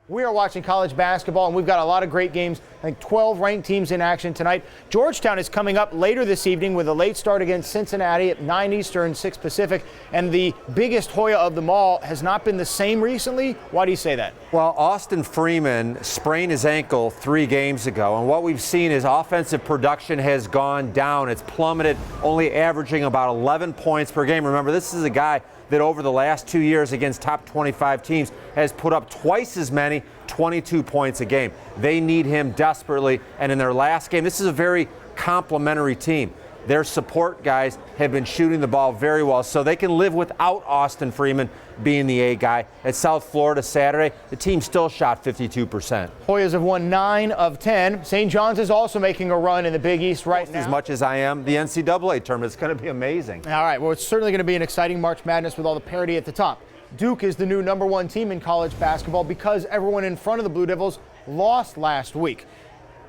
We are watching college basketball, and we've got a lot of great games. I think 12 ranked teams in action tonight. Georgetown is coming up later this evening with a late start against Cincinnati at 9 Eastern, 6 Pacific. And the biggest Hoya of them all has not been the same recently. Why do you say that? Well, Austin Freeman sprained his ankle 3 games ago, and what we've seen is offensive production has gone down. It's plummeted, only averaging about 11 points per game. Remember, this is a guy that over the last 2 years against top 25 teams has put up twice as many, 22 points a game. They need him desperately, and in their last game, this is a very complimentary team. Their support guys have been shooting the ball very well, so they can live without Austin Freeman being the A guy. At South Florida Saturday, the team still shot 52%. Hoyas have won 9 of 10. St. John's is also making a run in the Big East right now. As much as I am the NCAA tournament, it's going to be amazing. All right, well, it's certainly going to be an exciting March Madness with all the parity at the top. Duke is the new #1 team in college basketball because everyone in front of the Blue Devils lost last week.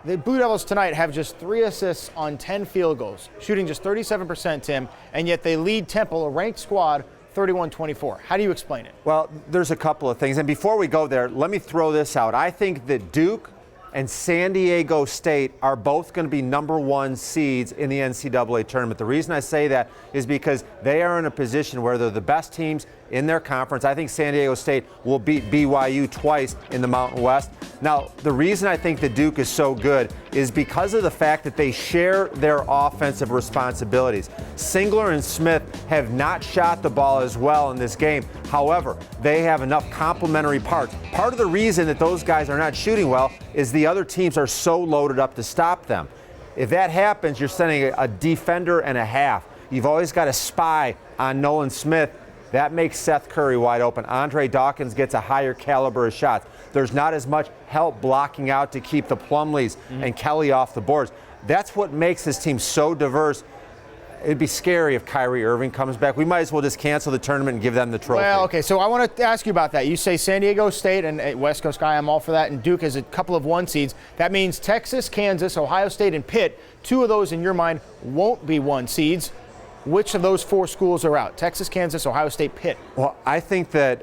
The Blue Devils tonight have just 3 assists on 10 field goals, shooting just 37%, Tim, and yet they lead Temple, a ranked squad, 31-24. How do you explain it? Well, there's a couple of things. And before we go there, let me throw this out. I think that Duke and San Diego State are both going to be #1 seeds in the NCAA tournament. The reason I say that is because they are in a position where they're the best teams in their conference. I think San Diego State will beat BYU twice in the Mountain West. Now, the reason I think that Duke is so good is because of the fact that they share their offensive responsibilities. Singler and Smith have not shot the ball as well in this game. However, they have enough complementary parts. Part of the reason that those guys are not shooting well is the other teams are so loaded up to stop them. If that happens, you're sending a defender and a half. You've always got a spy on Nolan Smith. That makes Seth Curry wide open. Andre Dawkins gets a higher caliber of shots. There's not as much help blocking out to keep the Plumlees and Kelly off the boards. That's what makes this team so diverse. It'd be scary if Kyrie Irving comes back. We might as well just cancel the tournament and give them the trophy. Well, okay, so I want to ask you about that. You say San Diego State and West Coast guy, I'm all for that, and Duke has a couple of 1 seeds. That means Texas, Kansas, Ohio State, and Pitt, 2 of those in your mind won't be 1 seeds. Which of those 4 schools are out? Texas, Kansas, Ohio State, Pitt. Well, I think that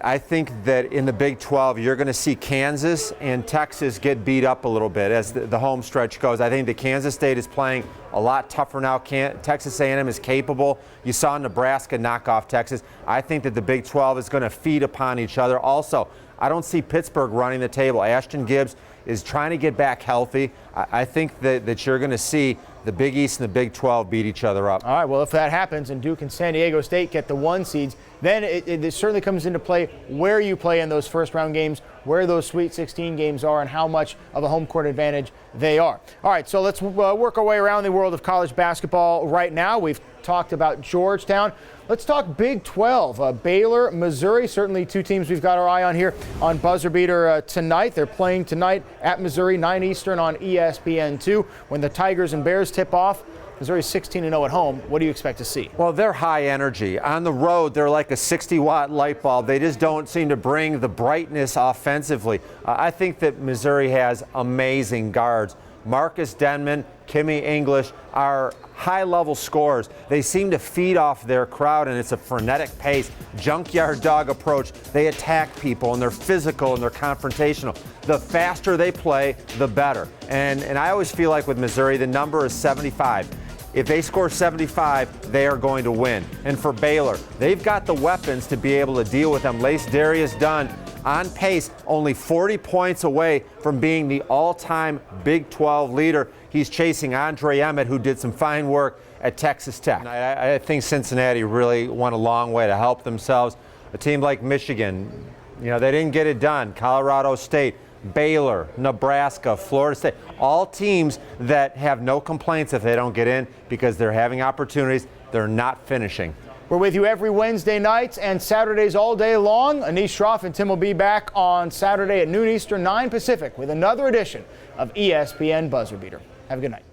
in the Big 12, you're going to see Kansas and Texas get beat up a little bit as the home stretch goes. I think that Kansas State is playing a lot tougher now. Texas A&M is capable. You saw Nebraska knock off Texas. I think that the Big 12 is going to feed upon each other. Also, I don't see Pittsburgh running the table. Ashton Gibbs is trying to get back healthy. I think that you're going to see the Big East and the Big 12 beat each other up. All right, well, if that happens and Duke and San Diego State get the 1 seeds, then it certainly comes into play where you play in those first-round games, where those Sweet 16 games are, and how much of a home court advantage they are. All right, so let's work our way around the world of college basketball right now. We've talked about Georgetown. Let's talk Big 12. Baylor, Missouri, certainly 2 teams we've got our eye on here on Buzzer Beater tonight. They're playing tonight at Missouri, 9 Eastern on ESPN2. When the Tigers and Bears tip off, Missouri's 16-0 at home. What do you expect to see? Well, they're high energy. On the road, they're like a 60-watt light bulb. They just don't seem to bring the brightness offensively. I think that Missouri has amazing guards. Marcus Denman, Kimmy English are high-level scorers. They seem to feed off their crowd, and it's a frenetic pace, junkyard dog approach. They attack people, and they're physical, and they're confrontational. The faster they play, the better. And I always feel like with Missouri, the number is 75. If they score 75, they are going to win. And for Baylor, they've got the weapons to be able to deal with them. Lace Darius Dunn, on pace, only 40 points away from being the all-time Big 12 leader. He's chasing Andre Emmett, who did some fine work at Texas Tech. I think Cincinnati really went a long way to help themselves. A team like Michigan, they didn't get it done. Colorado State, Baylor, Nebraska, Florida State, all teams that have no complaints if they don't get in because they're having opportunities, they're not finishing. We're with you every Wednesday nights and Saturdays all day long. Anish Shroff and Tim will be back on Saturday at noon Eastern, 9 Pacific with another edition of ESPN Buzzer Beater. Have a good night.